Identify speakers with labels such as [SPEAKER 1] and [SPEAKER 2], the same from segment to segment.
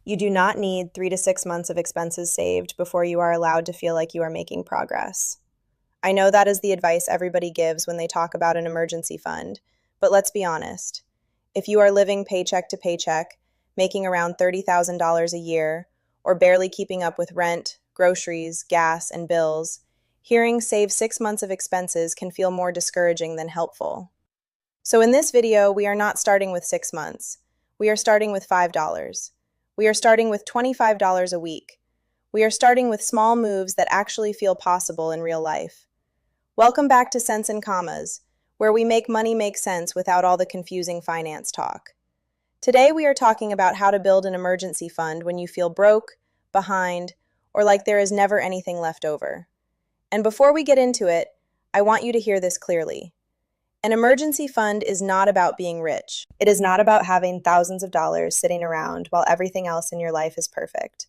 [SPEAKER 1] You do not need 3 to 6 months of expenses saved before you are allowed to feel like you are making progress. I know that is the advice everybody gives when they talk about an emergency fund, but let's be honest. If you are living paycheck to paycheck, making around $30,000 a year, or barely keeping up with rent, groceries, gas, and bills, hearing save 6 months of expenses can feel more discouraging than helpful. So in this video, we are not starting with 6 months. We are starting with $5. We are starting with $25 a week. We are starting with small moves that actually feel possible in real life. Welcome back to Cents and Commas, where we make money make sense without all the confusing finance talk. Today we are talking about how to build an emergency fund when you feel broke, behind, or like there is never anything left over. And before we get into it, I want you to hear this clearly. An emergency fund is not about being rich. It is not about having thousands of dollars sitting around while everything else in your life is perfect.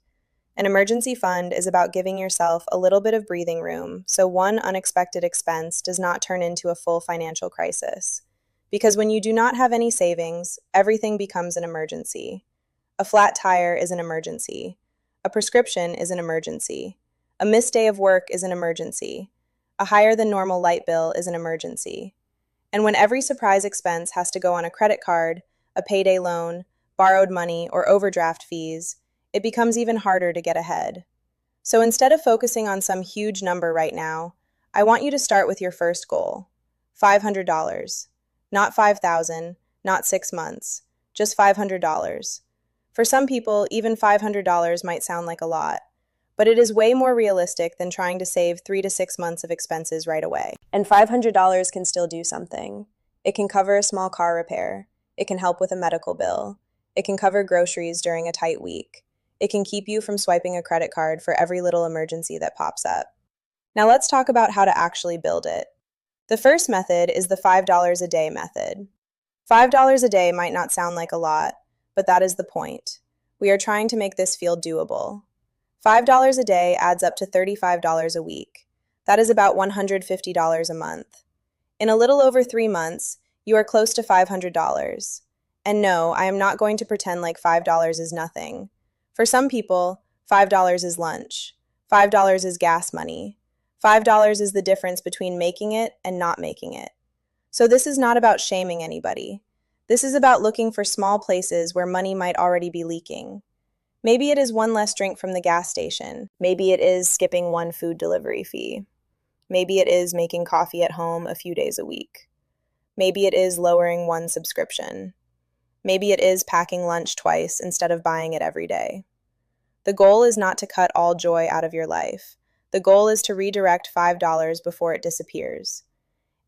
[SPEAKER 1] An emergency fund is about giving yourself a little bit of breathing room so one unexpected expense does not turn into a full financial crisis. Because when you do not have any savings, everything becomes an emergency. A flat tire is an emergency. A prescription is an emergency. A missed day of work is an emergency. A higher than normal light bill is an emergency. And when every surprise expense has to go on a credit card, a payday loan, borrowed money, or overdraft fees, it becomes even harder to get ahead. So instead of focusing on some huge number right now, I want you to start with your first goal, $500. Not $5,000, not 6 months, just $500. For some people, even $500 might sound like a lot, but it is way more realistic than trying to save 3 to 6 months of expenses right away. And $500 can still do something. It can cover a small car repair. It can help with a medical bill. It can cover groceries during a tight week. It can keep you from swiping a credit card for every little emergency that pops up. Now let's talk about how to actually build it. The first method is the $5 a day method. $5 a day might not sound like a lot, but that is the point. We are trying to make this feel doable. $5 a day adds up to $35 a week. That is about $150 a month. In a little over 3 months, you are close to $500. And no, I am not going to pretend like $5 is nothing. For some people, $5 is lunch. $5 is gas money. $5 is the difference between making it and not making it. So this is not about shaming anybody. This is about looking for small places where money might already be leaking. Maybe it is one less drink from the gas station. Maybe it is skipping one food delivery fee. Maybe it is making coffee at home a few days a week. Maybe it is lowering one subscription. Maybe it is packing lunch twice instead of buying it every day. The goal is not to cut all joy out of your life. The goal is to redirect $5 before it disappears.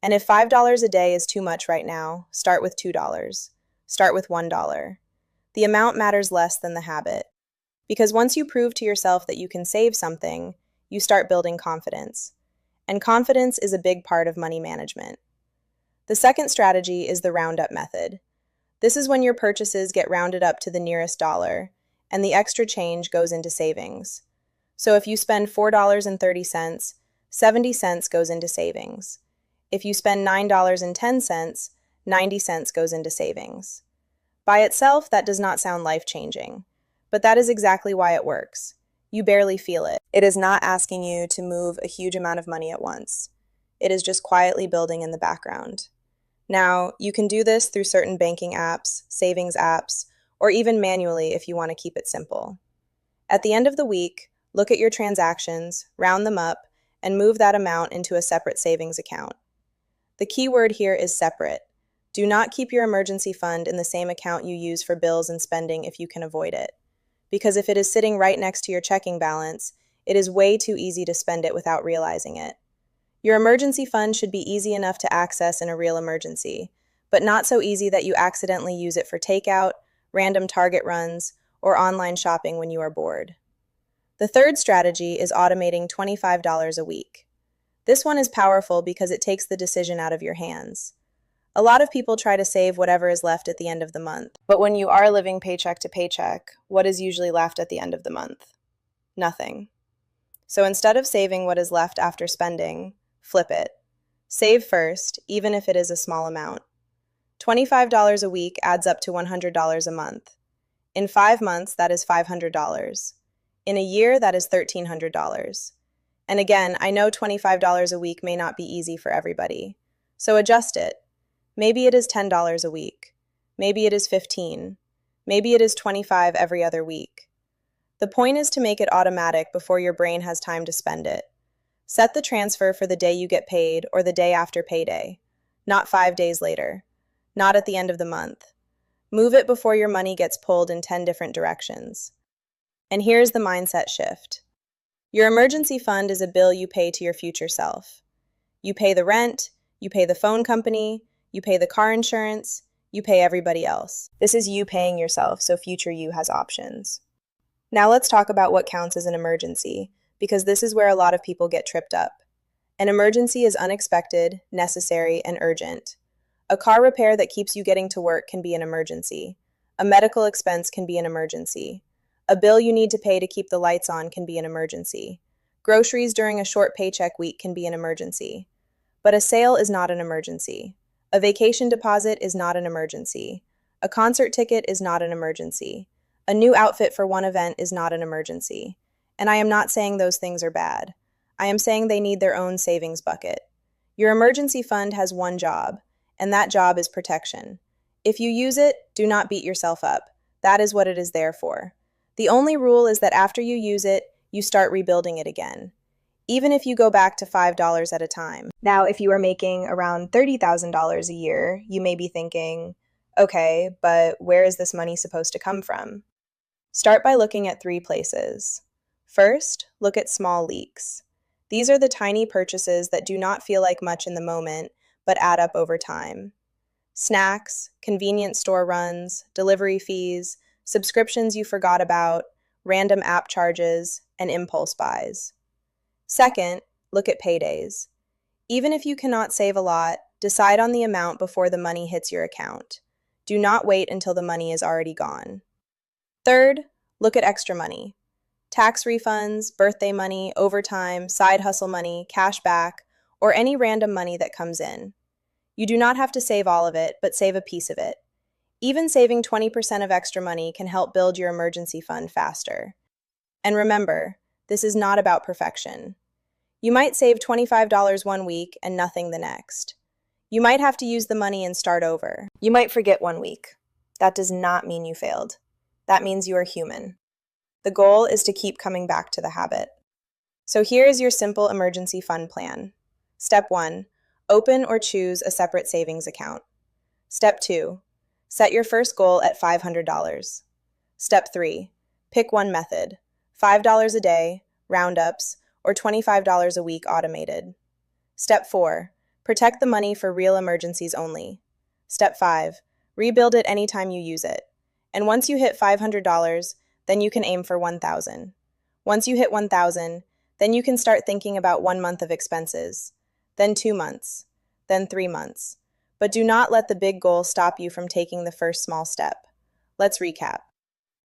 [SPEAKER 1] And if $5 a day is too much right now, start with $2. Start with $1. The amount matters less than the habit. Because once you prove to yourself that you can save something, you start building confidence. And confidence is a big part of money management. The second strategy is the roundup method. This is when your purchases get rounded up to the nearest dollar, and the extra change goes into savings. So if you spend $4.30, 70 cents goes into savings. If you spend $9.10, 90 cents goes into savings. By itself, that does not sound life-changing. But that is exactly why it works. You barely feel it. It is not asking you to move a huge amount of money at once. It is just quietly building in the background. Now, you can do this through certain banking apps, savings apps, or even manually if you want to keep it simple. At the end of the week, look at your transactions, round them up, and move that amount into a separate savings account. The key word here is separate. Do not keep your emergency fund in the same account you use for bills and spending if you can avoid it. Because if it is sitting right next to your checking balance, it is way too easy to spend it without realizing it. Your emergency fund should be easy enough to access in a real emergency, but not so easy that you accidentally use it for takeout, random Target runs, or online shopping when you are bored. The third strategy is automating $25 a week. This one is powerful because it takes the decision out of your hands. A lot of people try to save whatever is left at the end of the month. But when you are living paycheck to paycheck, what is usually left at the end of the month? Nothing. So instead of saving what is left after spending, flip it. Save first, even if it is a small amount. $25 a week adds up to $100 a month. In 5 months, that is $500. In a year, that is $1,300. And again, I know $25 a week may not be easy for everybody. So adjust it. Maybe it is $10 a week. Maybe it is 15. Maybe it is 25 every other week. The point is to make it automatic before your brain has time to spend it. Set the transfer for the day you get paid or the day after payday, not 5 days later, not at the end of the month. Move it before your money gets pulled in 10 different directions. And here's the mindset shift. Your emergency fund is a bill you pay to your future self. You pay the rent, you pay the phone company, you pay the car insurance, you pay everybody else. This is you paying yourself, so future you has options. Now let's talk about what counts as an emergency, because this is where a lot of people get tripped up. An emergency is unexpected, necessary, and urgent. A car repair that keeps you getting to work can be an emergency. A medical expense can be an emergency. A bill you need to pay to keep the lights on can be an emergency. Groceries during a short paycheck week can be an emergency. But a sale is not an emergency. A vacation deposit is not an emergency. A concert ticket is not an emergency. A new outfit for one event is not an emergency. And I am not saying those things are bad. I am saying they need their own savings bucket. Your emergency fund has one job, and that job is protection. If you use it, do not beat yourself up. That is what it is there for. The only rule is that after you use it, you start rebuilding it again, even if you go back to $5 at a time. Now, if you are making around $30,000 a year, you may be thinking, okay, but where is this money supposed to come from? Start by looking at 3 places. First, look at small leaks. These are the tiny purchases that do not feel like much in the moment, but add up over time. Snacks, convenience store runs, delivery fees, subscriptions you forgot about, random app charges, and impulse buys. Second, look at paydays. Even if you cannot save a lot, decide on the amount before the money hits your account. Do not wait until the money is already gone. Third, look at extra money. Tax refunds, birthday money, overtime, side hustle money, cash back, or any random money that comes in. You do not have to save all of it, but save a piece of it. Even saving 20% of extra money can help build your emergency fund faster. And remember, this is not about perfection. You might save $25 one week and nothing the next. You might have to use the money and start over. You might forget one week. That does not mean you failed. That means you are human. The goal is to keep coming back to the habit. So here is your simple emergency fund plan. Step 1, open or choose a separate savings account. Step 2, set your first goal at $500. Step 3, pick one method, $5 a day, roundups, or $25 a week automated. Step 4, protect the money for real emergencies only. Step 5, rebuild it anytime you use it. And once you hit $500, then you can aim for $1,000. Once you hit $1,000, then you can start thinking about 1 month of expenses, then 2 months, then 3 months. But do not let the big goal stop you from taking the first small step. Let's recap.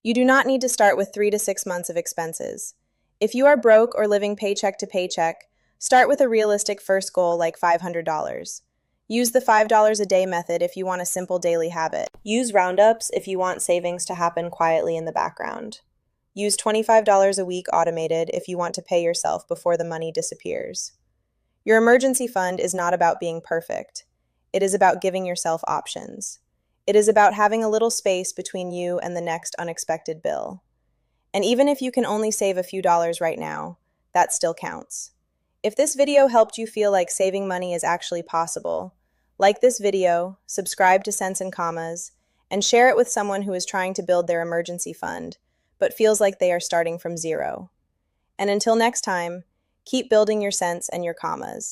[SPEAKER 1] You do not need to start with 3 to 6 months of expenses. If you are broke or living paycheck to paycheck, start with a realistic first goal like $500. Use the $5 a day method if you want a simple daily habit. Use roundups if you want savings to happen quietly in the background. Use $25 a week automated if you want to pay yourself before the money disappears. Your emergency fund is not about being perfect. It is about giving yourself options. It is about having a little space between you and the next unexpected bill. And even if you can only save a few dollars right now, that still counts. If this video helped you feel like saving money is actually possible, like this video, subscribe to Cents and Commas, and share it with someone who is trying to build their emergency fund, but feels like they are starting from zero. And until next time, keep building your cents and your commas.